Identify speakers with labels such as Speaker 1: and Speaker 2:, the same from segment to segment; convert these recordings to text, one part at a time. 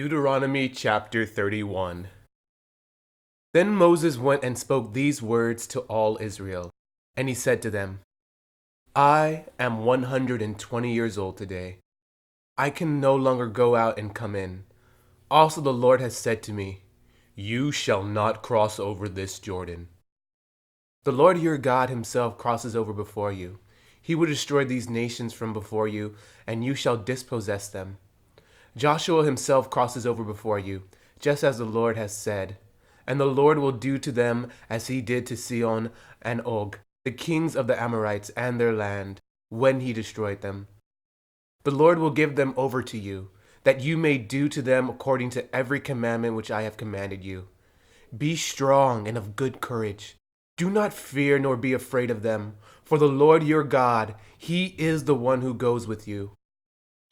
Speaker 1: Deuteronomy chapter 31. Then Moses went and spoke these words to all Israel, and he said to them, I am 120 years old today. I can no longer go out and come in. Also the Lord has said to me, You shall not cross over this Jordan. The Lord your God himself crosses over before you. He will destroy these nations from before you, and you shall dispossess them. Joshua himself crosses over before you, just as the Lord has said. And the Lord will do to them as he did to Sihon and Og, the kings of the Amorites and their land, when he destroyed them. The Lord will give them over to you, that you may do to them according to every commandment which I have commanded you. Be strong and of good courage. Do not fear nor be afraid of them, for the Lord your God, he is the one who goes with you.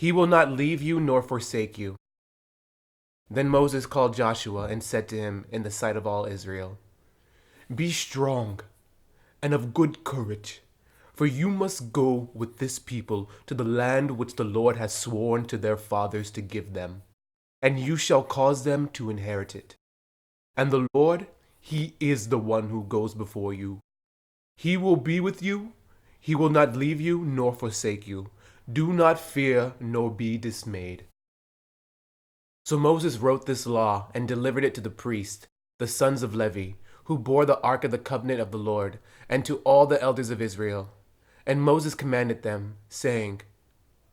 Speaker 1: He will not leave you nor forsake you. Then Moses called Joshua and said to him in the sight of all Israel, Be strong and of good courage, for you must go with this people to the land which the Lord has sworn to their fathers to give them, and you shall cause them to inherit it. And the Lord, he is the one who goes before you. He will be with you. He will not leave you nor forsake you. Do not fear nor be dismayed. So Moses wrote this law and delivered it to the priests, the sons of Levi, who bore the ark of the covenant of the Lord, and to all the elders of Israel. And Moses commanded them, saying,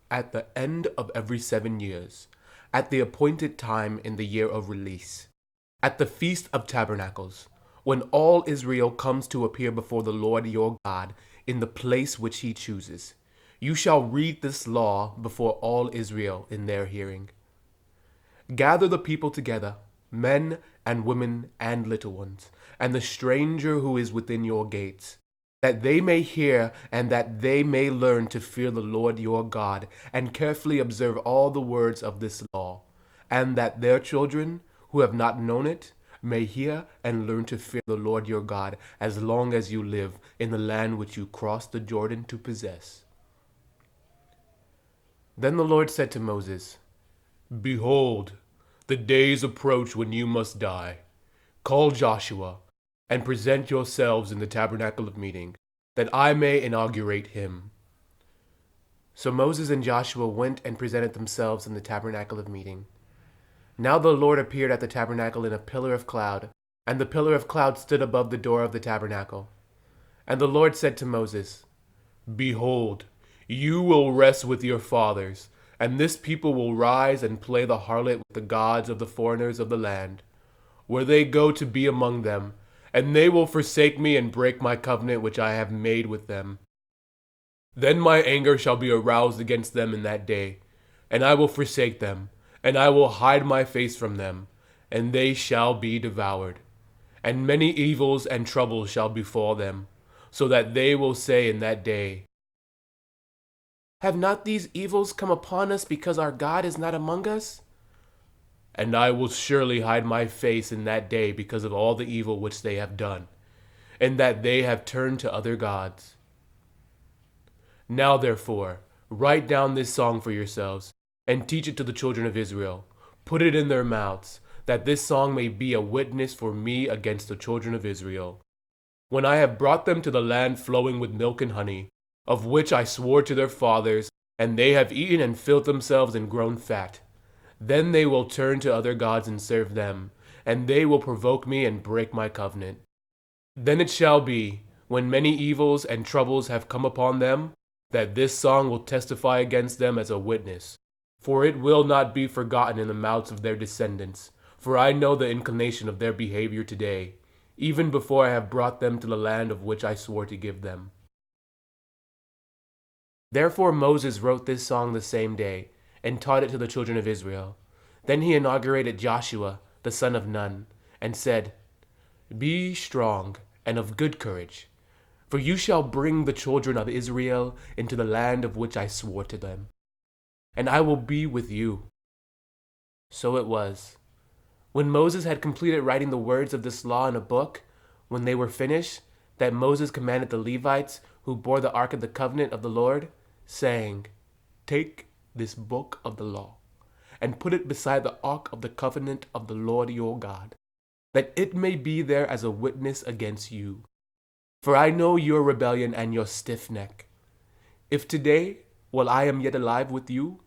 Speaker 1: At the end of every 7 years, at the appointed time in the year of release, at the Feast of Tabernacles, when all Israel comes to appear before the Lord your God in the place which he chooses, you shall read this law before all Israel in their hearing. Gather the people together, men and women and little ones, and the stranger who is within your gates, that they may hear and that they may learn to fear the Lord your God, and carefully observe all the words of this law, and that their children, who have not known it, may hear and learn to fear the Lord your God as long as you live in the land which you crossed the Jordan to possess. Then the Lord said to Moses, Behold, the days approach when you must die. Call Joshua, and present yourselves in the tabernacle of meeting, that I may inaugurate him. So Moses and Joshua went and presented themselves in the tabernacle of meeting. Now the Lord appeared at the tabernacle in a pillar of cloud, and the pillar of cloud stood above the door of the tabernacle. And the Lord said to Moses, Behold, you will rest with your fathers, and this people will rise and play the harlot with the gods of the foreigners of the land, where they go to be among them, and they will forsake me and break my covenant which I have made with them. Then my anger shall be aroused against them in that day, and I will forsake them, and I will hide my face from them, and they shall be devoured. And many evils and troubles shall befall them, so that they will say in that day, Have not these evils come upon us because our God is not among us? And I will surely hide my face in that day because of all the evil which they have done, and that they have turned to other gods. Now therefore, write down this song for yourselves, and teach it to the children of Israel. Put it in their mouths, that this song may be a witness for me against the children of Israel. When I have brought them to the land flowing with milk and honey, of which I swore to their fathers, and they have eaten and filled themselves and grown fat, then they will turn to other gods and serve them, and they will provoke me and break my covenant. Then it shall be, when many evils and troubles have come upon them, that this song will testify against them as a witness. For it will not be forgotten in the mouths of their descendants, for I know the inclination of their behavior today, even before I have brought them to the land of which I swore to give them. Therefore Moses wrote this song the same day, and taught it to the children of Israel. Then he inaugurated Joshua, the son of Nun, and said, Be strong and of good courage, for you shall bring the children of Israel into the land of which I swore to them, and I will be with you. So it was, when Moses had completed writing the words of this law in a book, when they were finished, that Moses commanded the Levites who bore the ark of the covenant of the Lord, saying, Take this book of the law, and put it beside the ark of the covenant of the Lord your God, that it may be there as a witness against you. For I know your rebellion and your stiff neck. If today, while I am yet alive with you,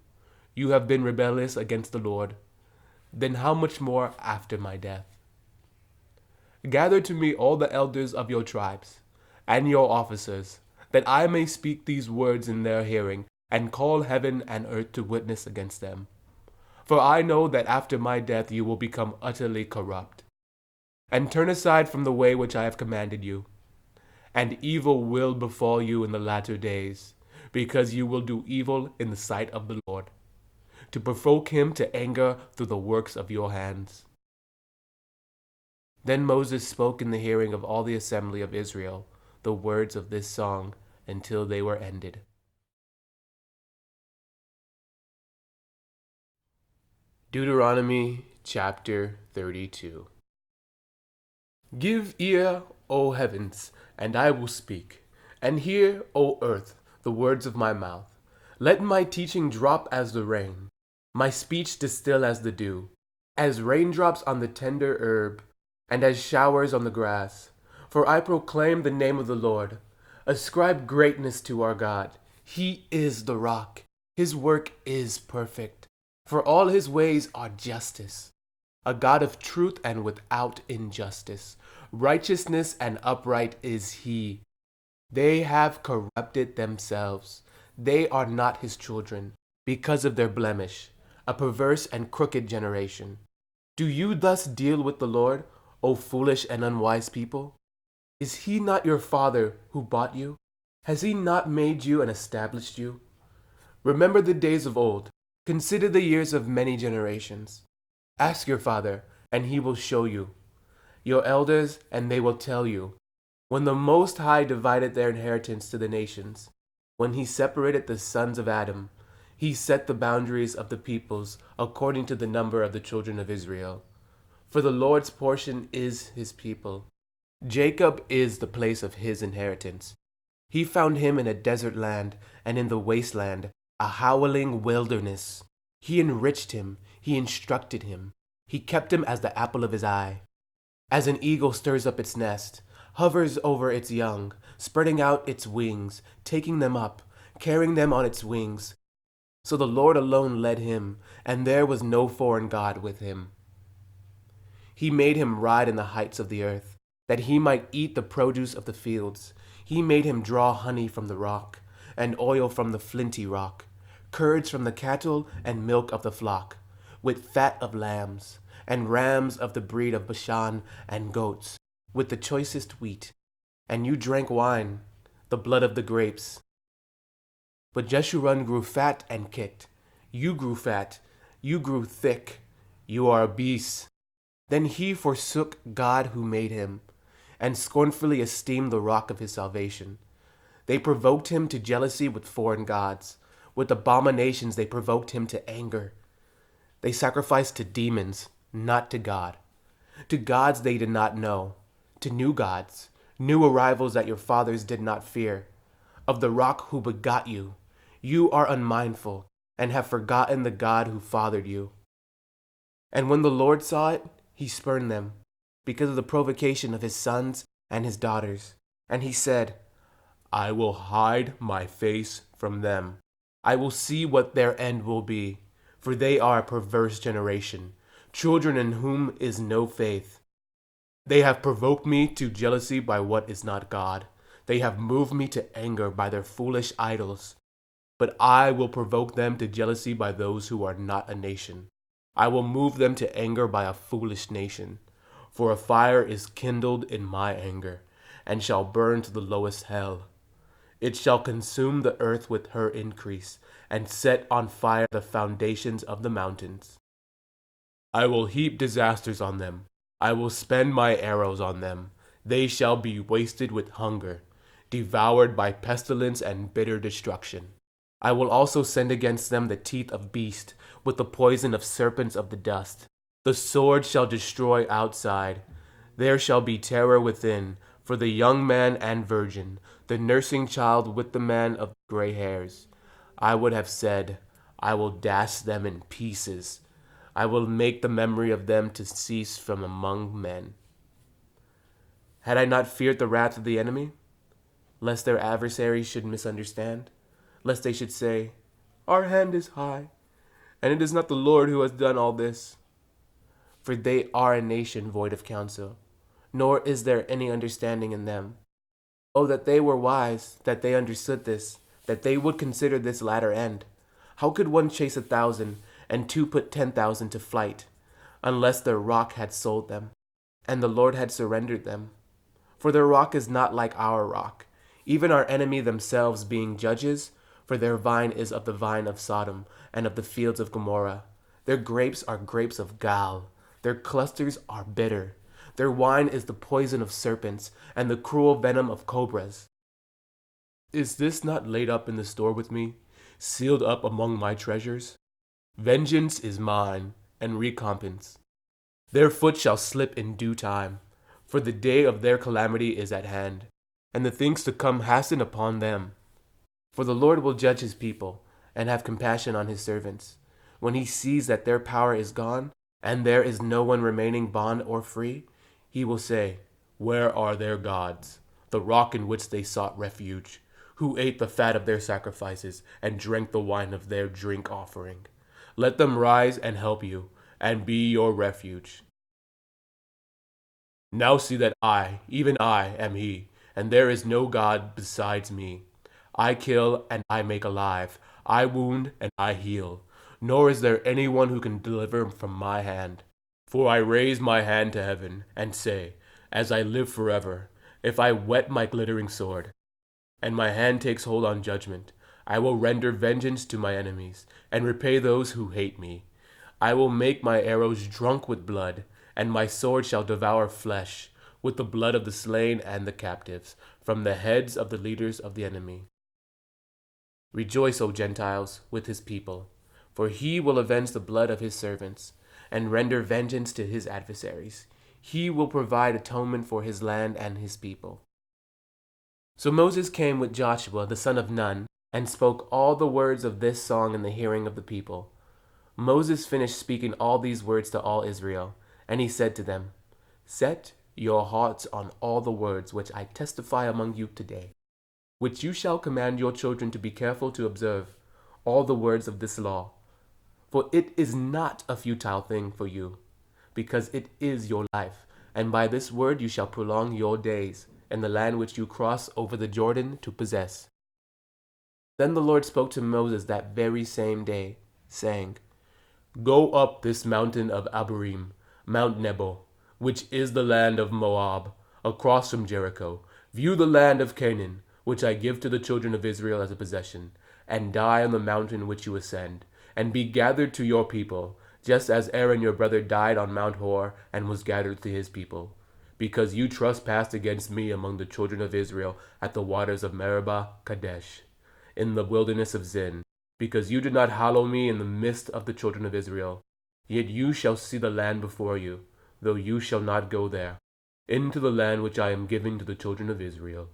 Speaker 1: you have been rebellious against the Lord, then how much more after my death? Gather to me all the elders of your tribes, and your officers, that I may speak these words in their hearing, and call heaven and earth to witness against them. For I know that after my death you will become utterly corrupt, and turn aside from the way which I have commanded you. And evil will befall you in the latter days, because you will do evil in the sight of the Lord, to provoke him to anger through the works of your hands. Then Moses spoke in the hearing of all the assembly of Israel the words of this song until they were ended. Deuteronomy chapter 32. Give ear, O heavens, and I will speak, and hear, O earth, the words of my mouth. Let my teaching drop as the rain, my speech distill as the dew, as raindrops on the tender herb, and as showers on the grass. For I proclaim the name of the Lord. Ascribe greatness to our God. He is the rock. His work is perfect. For all his ways are justice. A God of truth and without injustice. Righteousness and upright is he. They have corrupted themselves. They are not his children, because of their blemish, a perverse and crooked generation. Do you thus deal with the Lord, O foolish and unwise people? Is he not your father who bought you? Has he not made you and established you? Remember the days of old. Consider the years of many generations. Ask your father, and he will show you. Your elders, and they will tell you. When the Most High divided their inheritance to the nations, when he separated the sons of Adam, he set the boundaries of the peoples according to the number of the children of Israel. For the Lord's portion is his people. Jacob is the place of his inheritance. He found him in a desert land, and in the wasteland, a howling wilderness. He enriched him, he instructed him. He kept him as the apple of his eye. As an eagle stirs up its nest, hovers over its young, spreading out its wings, taking them up, carrying them on its wings. So the Lord alone led him, and there was no foreign god with him. He made him ride in the heights of the earth, that he might eat the produce of the fields. He made him draw honey from the rock, and oil from the flinty rock, curds from the cattle, and milk of the flock, with fat of lambs, and rams of the breed of Bashan, and goats, with the choicest wheat. And you drank wine, the blood of the grapes. But Jeshurun grew fat and kicked. You grew fat, you grew thick, you are a beast. Then he forsook God who made him, and scornfully esteemed the rock of his salvation. They provoked him to jealousy with foreign gods. With abominations they provoked him to anger. They sacrificed to demons, not to God. To gods they did not know, to new gods, new arrivals that your fathers did not fear. Of the rock who begot you, you are unmindful, and have forgotten the God who fathered you. And when the Lord saw it, he spurned them, because of the provocation of his sons and his daughters. And he said, I will hide my face from them. I will see what their end will be, for they are a perverse generation, children in whom is no faith. They have provoked me to jealousy by what is not God. They have moved me to anger by their foolish idols. But I will provoke them to jealousy by those who are not a nation. I will move them to anger by a foolish nation. For a fire is kindled in my anger, and shall burn to the lowest hell. It shall consume the earth with her increase, and set on fire the foundations of the mountains. I will heap disasters on them. I will spend my arrows on them. They shall be wasted with hunger, devoured by pestilence and bitter destruction. I will also send against them the teeth of beasts, with the poison of serpents of the dust. The sword shall destroy outside. There shall be terror within, for the young man and virgin, the nursing child with the man of gray hairs. I would have said, I will dash them in pieces. I will make the memory of them to cease from among men. Had I not feared the wrath of the enemy, lest their adversaries should misunderstand, lest they should say, Our hand is high, and it is not the Lord who has done all this. For they are a nation void of counsel, nor is there any understanding in them. Oh, that they were wise, that they understood this, that they would consider this latter end. How could one chase 1,000, and two put 10,000 to flight, unless their rock had sold them, and the Lord had surrendered them? For their rock is not like our rock, even our enemy themselves being judges, for their vine is of the vine of Sodom, and of the fields of Gomorrah. Their grapes are grapes of gall, their clusters are bitter. Their wine is the poison of serpents, and the cruel venom of cobras. Is this not laid up in the store with me, sealed up among my treasures? Vengeance is mine, and recompense. Their foot shall slip in due time, for the day of their calamity is at hand, and the things to come hasten upon them. For the Lord will judge his people, and have compassion on his servants, when he sees that their power is gone, and there is no one remaining bond or free. He will say, Where are their gods, the rock in which they sought refuge, who ate the fat of their sacrifices, and drank the wine of their drink offering? Let them rise and help you, and be your refuge. Now see that I, even I, am he, and there is no God besides me. I kill and I make alive, I wound and I heal, nor is there any one who can deliver from my hand. For I raise my hand to heaven, and say, As I live forever, if I whet my glittering sword, and my hand takes hold on judgment, I will render vengeance to my enemies, and repay those who hate me. I will make my arrows drunk with blood, and my sword shall devour flesh, with the blood of the slain and the captives, from the heads of the leaders of the enemy. Rejoice, O Gentiles, with his people, for he will avenge the blood of his servants, and render vengeance to his adversaries. He will provide atonement for his land and his people. So Moses came with Joshua the son of Nun, and spoke all the words of this song in the hearing of the people. Moses finished speaking all these words to all Israel, and he said to them, Set your hearts on all the words which I testify among you today, which you shall command your children to be careful to observe, all the words of this law. For it is not a futile thing for you, because it is your life, and by this word you shall prolong your days in the land which you cross over the Jordan to possess. Then the Lord spoke to Moses that very same day, saying, Go up this mountain of Abarim, Mount Nebo, which is the land of Moab, across from Jericho. View the land of Canaan, which I give to the children of Israel as a possession, and die on the mountain which you ascend, and be gathered to your people, just as Aaron your brother died on Mount Hor and was gathered to his people, because you trespassed against me among the children of Israel at the waters of Meribah Kadesh, in the wilderness of Zin, because you did not hallow me in the midst of the children of Israel. Yet you shall see the land before you, though you shall not go there, into the land which I am giving to the children of Israel.